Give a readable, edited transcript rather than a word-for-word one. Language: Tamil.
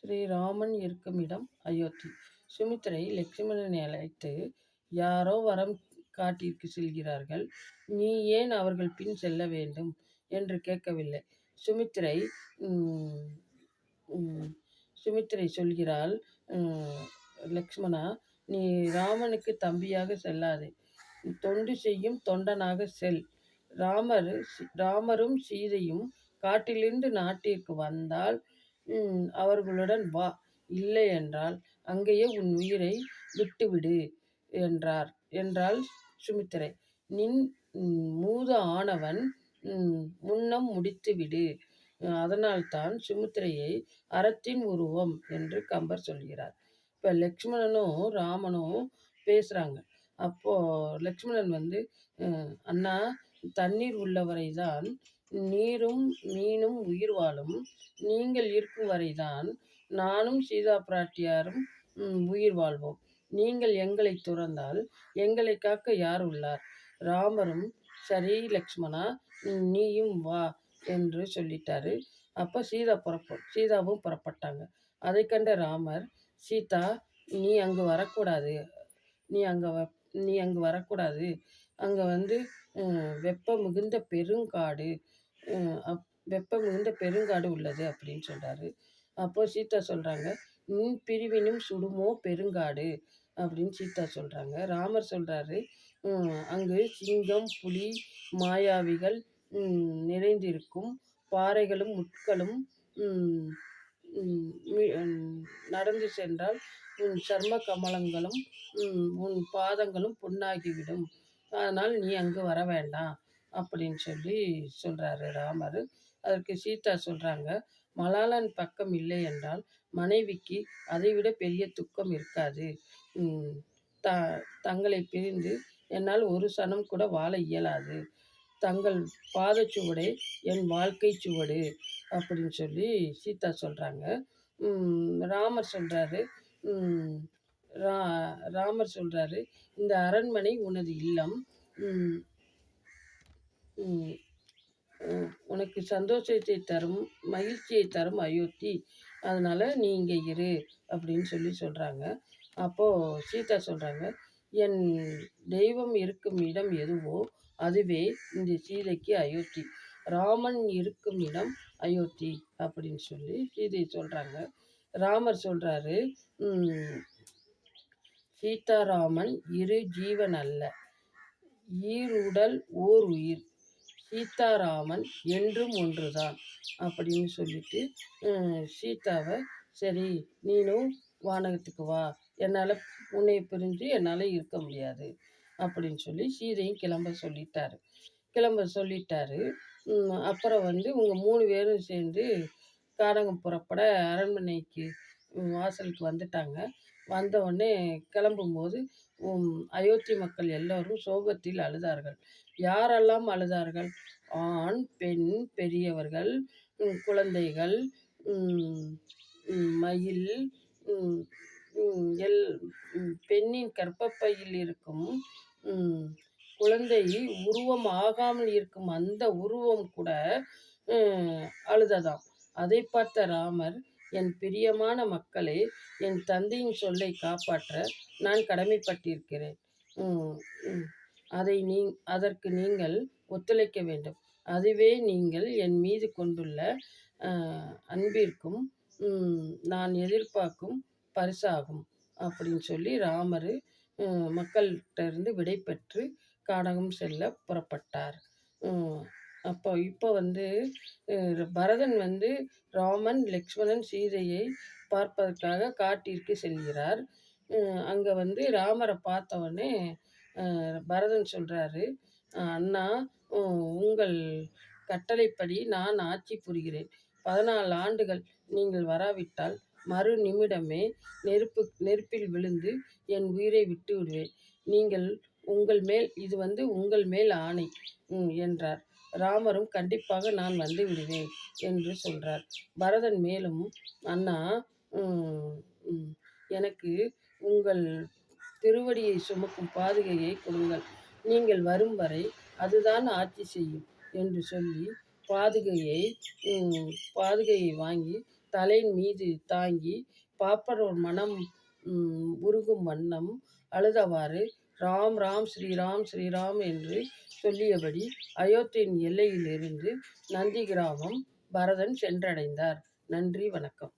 ஸ்ரீராமன் இருக்கும் இடம் அயோத்தி. சுமித்திரை லக்ஷ்மணனை அழைத்து, யாரோ வரம் காட்டிற்கு செல்கிறார்கள், நீ ஏன் அவர்கள் பின் செல்ல வேண்டும் என்று கேட்கவில்லை. சுமித்திரை ம், ம், சுமித்திரை சொல்கிறாள், லக்ஷ்மணா, நீ ராமனுக்கு தம்பியாக செல்லாதே, தொண்டு செய்யும் தொண்டனாக செல். ராமரும் சீதையும் காட்டிலிருந்து நாட்டிற்கு வந்தால் அவர்களுடன் வா, இல்லை என்றால் அங்கேயே உன் உயிரை விட்டுவிடு என்றாள் சுமித்திரை. நின் மூத ஆனவன் முன்னம் முடித்துவிடு. அதனால்தான் சுமித்திரையை அறத்தின் உருவம் என்று கம்பர் சொல்கிறார். இப்போ லக்ஷ்மணனும் ராமனும் பேசுகிறாங்க. அப்போது லக்ஷ்மணன் வந்து, அண்ணா, தண்ணீர் உள்ளவரை தான் நீரும் மீனும் உயிர் வாழும். நீங்கள் இருக்கும் வரைதான் நானும் சீதா பிராட்டியாரும் உயிர் வாழ்வோம். நீங்கள் எங்களை துறந்தால் எங்களை காக்க யார் உள்ளார்? ராமரும், சரி லக்ஷ்மணா, நீயும் வா என்று சொல்லிட்டாரு. அப்போ சீதாவும் புறப்பட்டாங்க. அதை கண்ட ராமர், சீதா, நீ அங்கு வரக்கூடாது, நீ அங்கு வரக்கூடாது, அங்கே வந்து வெப்பம் மிகுந்த பெருங்காடு உள்ளது அப்படின்னு சொல்கிறாரு. அப்போது சீதா சொல்கிறாங்க, நின் பிரிவினும் சுடுமோ பெருங்காடு அப்படின்னு சீதா சொல்கிறாங்க. ராமர் சொல்கிறாரு, அங்கு சிங்கம், புலி, மாயாவிகள் நிறைந்திருக்கும், பாறைகளும் முட்களும் நடந்து சென்றால் உன் சர்ம கமலங்களும் உன் பாதங்களும் புண்ணாகிவிடும். அதனால் நீ அங்கு வர வேண்டாம் அப்படின்னு சொல்லி சொல்கிறாரு ராமர். அதற்கு சீதா சொல்கிறாங்க, மலாலன் பக்கம் இல்லை என்றால் மனைவிக்கு அதைவிட பெரிய துக்கம் இருக்காது. தங்களை பிரிந்து என்னால் ஒரு சனம் கூட வாழ இயலாது. தங்கள் பாதச்சுவடே என் வாழ்க்கை சுவடு அப்படின்னு சொல்லி சீதா சொல்கிறாங்க. ராமர் சொல்கிறாரு, இந்த அரண்மனை உனது இல்லம், உனக்கு சந்தோஷத்தை தரும், மகிழ்ச்சியை தரும் அயோத்தி, அதனால் நீ இங்கே இரு அப்படின்னு சொல்லி சொல்கிறாங்க. அப்போது சீதா சொல்கிறாங்க, என் தெய்வம் இருக்கும் இடம் எதுவோ அதுவே இந்த சீதைக்கு அயோத்தி. ராமன் இருக்கும் இடம் அயோத்தி அப்படின்னு சொல்லி சீதை சொல்கிறாங்க. ராமர் சொல்கிறாரு, சீதாராமன் இரு ஜீவன் அல்ல, ஈருடல் ஓர் உயிர், சீதாராமன் என்றும் ஒன்றுதான் அப்படின்னு சொல்லிட்டு சீதாவை, சரி நீனும் வானகத்துக்கு வா, என்னால் உன்னை பிரிஞ்சு என்னால் இருக்க முடியாது அப்படின்னு சொல்லி சீதையும் கிளம்ப சொல்லிட்டாரு. அப்புறம் வந்து உங்கள் 3 பேரும் சேர்ந்து கானகம் புறப்பட அரண்மனைக்கு வாசலுக்கு வந்துட்டாங்க. வந்தவுடனே கிளம்பும்போது அயோத்தி மக்கள் எல்லோரும் சோகத்தில் அழுதார்கள். யாரெல்லாம் அழுதார்கள்? ஆண், பெண், பெரியவர்கள், குழந்தைகள், மயில், பெண்ணின் கர்ப்பப்பையில் இருக்கும் குழந்தை உருவம் ஆகாமல் இருக்கும் அந்த உருவம் கூட அழுததாம். அதை பார்த்த ராமர், என் பிரியமான மக்களே, என் தந்தையின் சொல்லை காப்பாற்ற நான் கடமைப்பட்டிருக்கிறேன். அதற்கு நீங்கள் ஒத்துழைக்க வேண்டும். அதுவே நீங்கள் என் மீது கொண்டுள்ள அன்பிற்கும் நான் எதிர்பார்க்கும் பரிசாகும் அப்படின்னு சொல்லி ராமர் மக்கள்கிட்ட இருந்து விடை பெற்று கானகம் செல்ல புறப்பட்டார். இப்போ வந்து பரதன் வந்து ராமன், லக்ஷ்மணன், சீதையை பார்ப்பதற்காக காட்டிற்கு செல்கிறார். அங்கே வந்து ராமரை பார்த்தவொடனே பரதன் சொல்கிறாரு, அண்ணா, உங்கள் கட்டளைப்படி நான் ஆட்சி புரிகிறேன். 14 ஆண்டுகள் நீங்கள் வராவிட்டால் மறு நிமிடமே நெருப்பில் விழுந்து என் உயிரை விட்டு விடுவேன். உங்கள் மேல் ஆணை என்றார். ராமரும், கண்டிப்பாக நான் வந்து விடுவேன் என்று சொல்கிறார். பரதன் மேலும், அண்ணா, எனக்கு உங்கள் திருவடியை சுமக்கும் பாதுகையை கொடுங்கள். நீங்கள் வரும் வரை அதுதான் ஆட்சி செய்யும் என்று சொல்லி பாதுகையை பாதுகையை வாங்கி தலையின் மீது தாங்கி பாப்பரோர் மனம் உருகும் வண்ணம் அழுதவாறு ராம் ராம் ஸ்ரீராம் ஸ்ரீராம் என்று சொல்லியபடி அயோத்தியின் எல்லையிலிருந்து நந்தி கிராமம் பரதன் சென்றடைந்தார். நன்றி, வணக்கம்.